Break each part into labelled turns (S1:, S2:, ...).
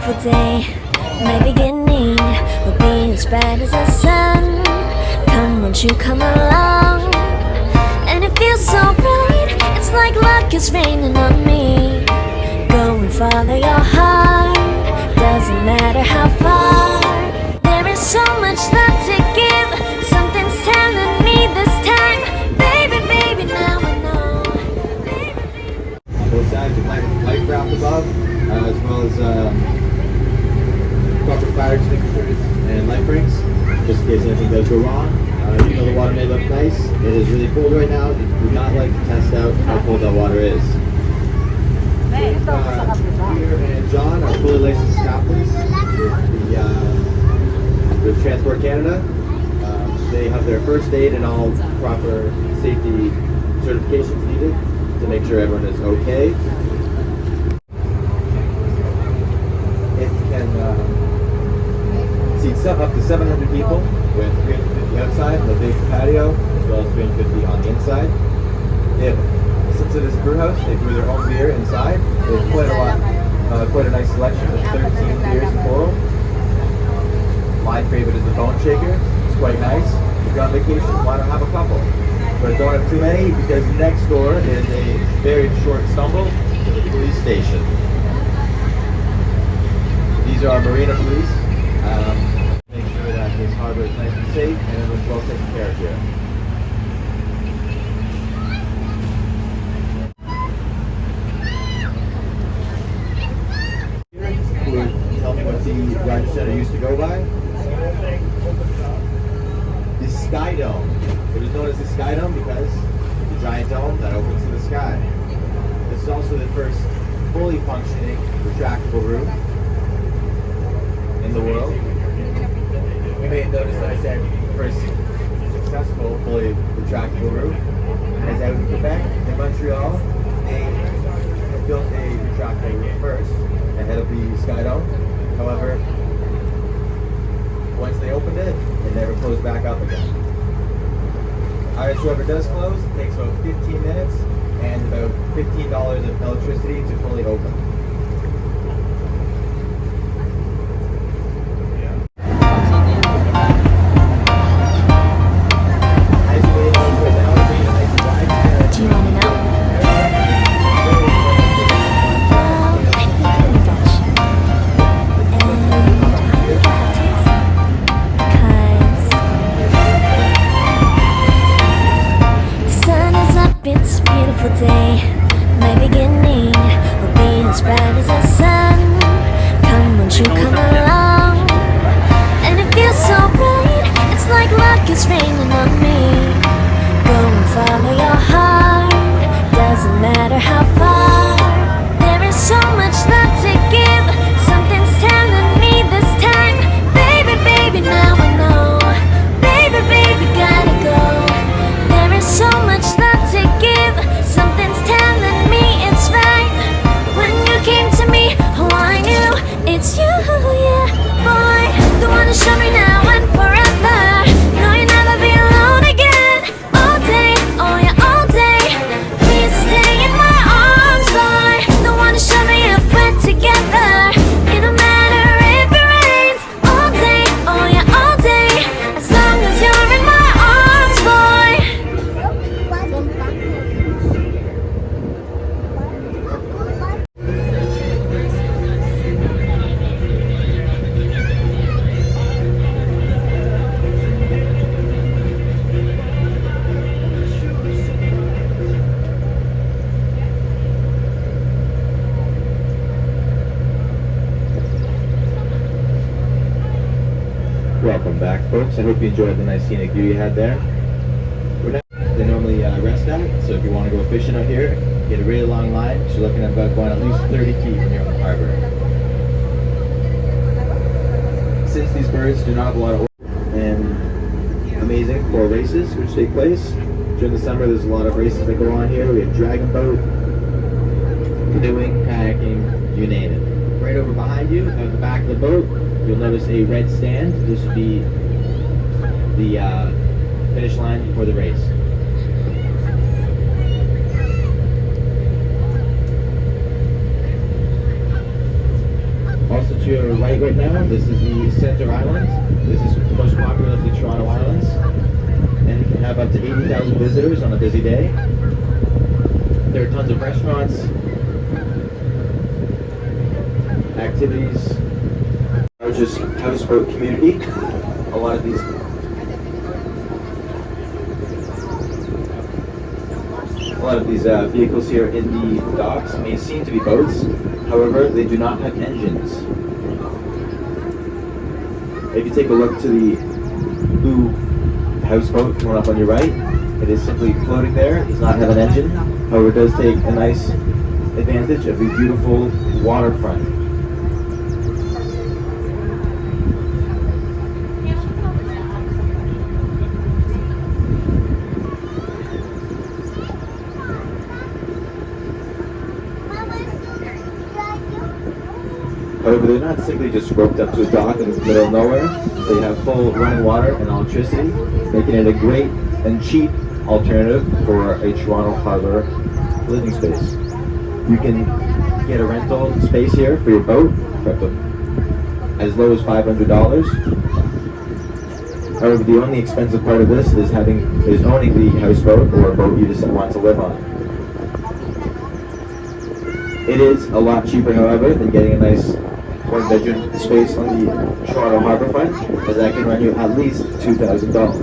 S1: beautiful day. My beginning will be as bright as the sun. Come, won't you come along? And it feels so right, it's like luck is raining on me. Go and follow your heart, doesn't matter how far. There is so much love to give, something's telling me this time. Baby, baby, now I know. Baby, baby.
S2: On both sides, you light craft above, as well as proper fire extinguishers and light brakes, just in case anything does go wrong. Even though the water may look nice, it is really cold right now. We do not like to test out how cold that water is. Peter and John are fully licensed captains with Transport Canada. They have their first aid and all proper safety certifications needed to make sure everyone is okay. It can seat up to 700 people with 350 outside, the big patio, as well as 350 on the inside. Since it is a brew house, they brew their own beer inside. They have quite a nice selection of 13 beers in total. My favorite is the Bone Shaker. It's quite nice. If you're on vacation, why not have a couple? But don't have too many, because next door is a very short stumble to the police station. These are our Marina Police. Make sure that this harbor is nice and safe and everyone's well taken care of here. Who would tell me what the Rogers Center used to go by? The Sky Dome. It was known as the Sky Dome because it's a giant dome that opens to the sky. This is also the first fully functioning retractable roof in the world. You may have noticed that I said first successful fully retractable roof. As out in Quebec and Montreal, they built a retractable roof first ahead of the Sky Dome. However, once they opened it, it never closed back up again. Alright, so if it does close, it takes about 15 minutes and about $15 of electricity to fully open.
S1: Do you want to know? It's a beautiful day. My beginning will be as bright as the sun. Come, won't you come along? And it feels so bright, it's like luck is raining on me. Go and follow your heart, doesn't matter how far. There is so much love to give, something's telling me this time. Baby, baby, now I know. Baby, baby, gotta go. There is so much love to give, something's telling me it's right. When you came to me, oh I knew it's you, yeah, boy. The one to show me now and forever. No, you'll never be alone again. All day, oh yeah, all day. Please stay in my arms, boy. The one to show me if we're together. It don't matter if it rains. All day, oh yeah, all day. As long as you're in my arms, boy.
S2: Welcome back, folks. I hope you enjoyed the nice scenic view you had there. They normally rest at, so if you want to go fishing out here, get a really long line. You're looking at about going at least 30 feet from here on the harbor. Since these birds do not have a lot of order and amazing for races which take place during the summer, there's a lot of races that go on here. We have dragon boat, canoeing, kayaking, you name it. Right over behind you, at the back of the boat, you'll notice a red stand. This would be the finish line for the race. Also, your right now, this is the Center Island. This is the most popular of the Toronto Islands. And you can have up to 80,000 visitors on a busy day. There are tons of restaurants, activities, largest houseboat community. A lot of these vehicles here in the docks may seem to be boats, however, they do not have engines. If you take a look to the blue houseboat coming up on your right, it is simply floating there. It does not have an engine, however, it does take a nice advantage of the beautiful waterfront. However, they're not simply just roped up to a dock in the middle of nowhere. They have full running water and electricity, making it a great and cheap alternative for a Toronto Harbor living space. You can get a rental space here for your boat for as low as $500. However, the only expensive part of this is owning the houseboat or a boat you just want to live on. It is a lot cheaper, however, than getting a nice one-bedroom space on the Toronto Harbourfront, as that can run you at least $2,000.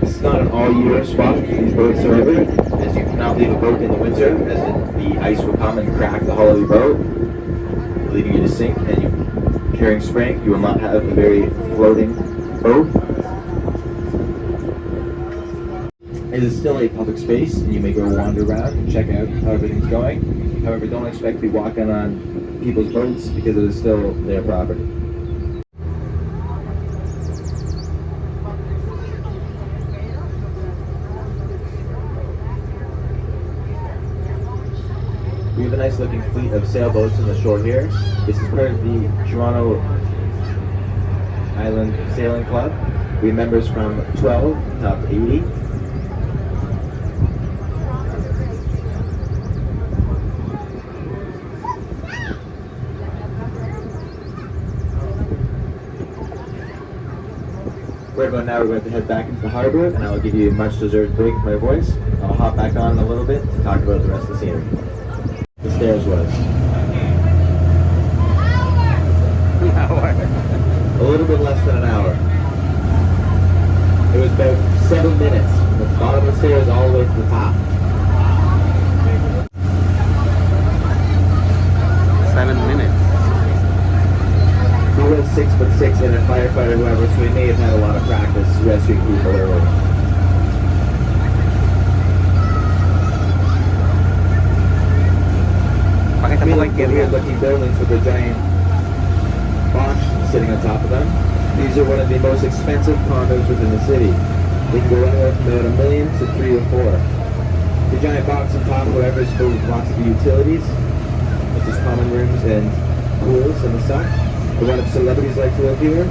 S2: This is not an all-year spot for these boats, however, as you cannot leave a boat in the winter, as the ice will come and crack the hull of your boat, leaving you to sink, and during spring you will not have a very floating boat. It is still a public space, and you may go wander around and check out how everything's going. However, don't expect to be walking on people's boats because it is still their property. We have a nice looking fleet of sailboats on the shore here. This is part of the Toronto Island Sailing Club. We have members from 12 up to 80. Right about now, we're going to head back into the harbor, and I'll give you a much deserved break for my voice. I'll hop back on a little bit to talk about the rest of the scenery. The stairs was a little bit less than an hour. It was about 7 minutes from the bottom of the stairs all the way to the top.
S3: 7 minutes.
S2: He was 6'6" and a firefighter, however, so he may have had a lot of practice rescuing people earlier. Weird looking buildings with a giant box sitting on top of them. These are one of the most expensive condos within the city. They can go anywhere from about $1 million to 3 or 4. The giant box on top, however, is filled with lots of utilities, such as common rooms and pools and such. A lot of celebrities like to live here.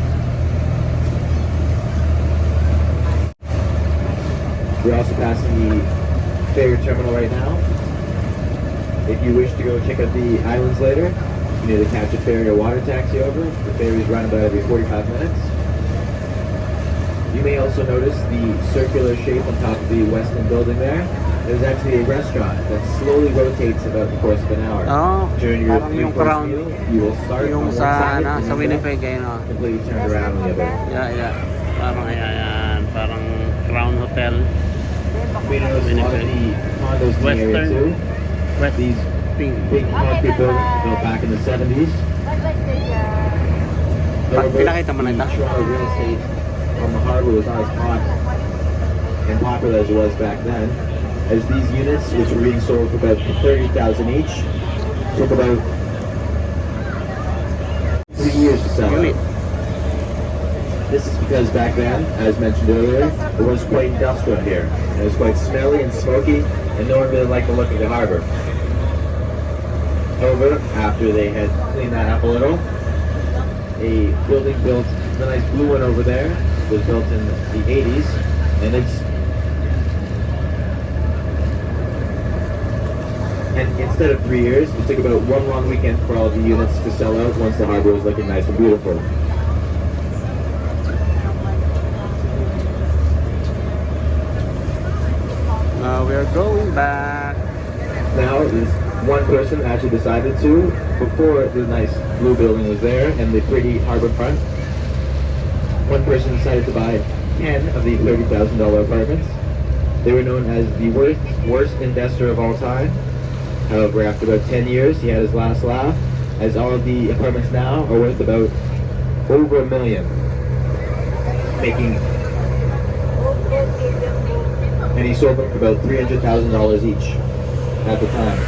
S2: We're also passing the ferry terminal right now. If you wish to go check out the islands later, you need to catch a ferry or water taxi over. The ferries run about every 45 minutes. You may also notice the circular shape on top of the Westin building there. There's actually a restaurant that slowly rotates about the course of an hour.
S3: Oh,
S2: during your
S3: parang yung
S2: 3-course
S3: crown.
S2: meal, you will start on
S3: Yung
S2: one
S3: sa,
S2: side
S3: sa
S2: and then
S3: Winnipeg, ayun o.
S2: completely turned around on the other.
S3: Yeah. Parang ayan, parang Crown Hotel.
S2: We noticed a lot of the condos in the area
S3: Western.
S2: too. These big concrete buildings built back in the 70s.
S3: Pinakita mo na ito?
S2: Toronto real estate on the harbor was not as hot and popular as it was back then, as these units, which were being sold for about $30,000 each, took about 3 years to sell out. This is because back then, as mentioned earlier, it was quite industrial here. It was quite smelly and smoky, and no one really liked the look of the harbor. However, after they had cleaned that up a little, a building built, the nice blue one over there, was built in the 80s, and instead of 3 years, it took about one long weekend for all the units to sell out once the harbor was looking nice and beautiful.
S3: Now we are going back.
S2: Now, this one person actually decided to, before the nice blue building was there and the pretty harbor front, one person decided to buy 10 of the $30,000 apartments. They were known as the worst investor of all time. However, after about 10 years, he had his last laugh, as all of the apartments now are worth about over $1 million. And he sold them for about $300,000 each at the time.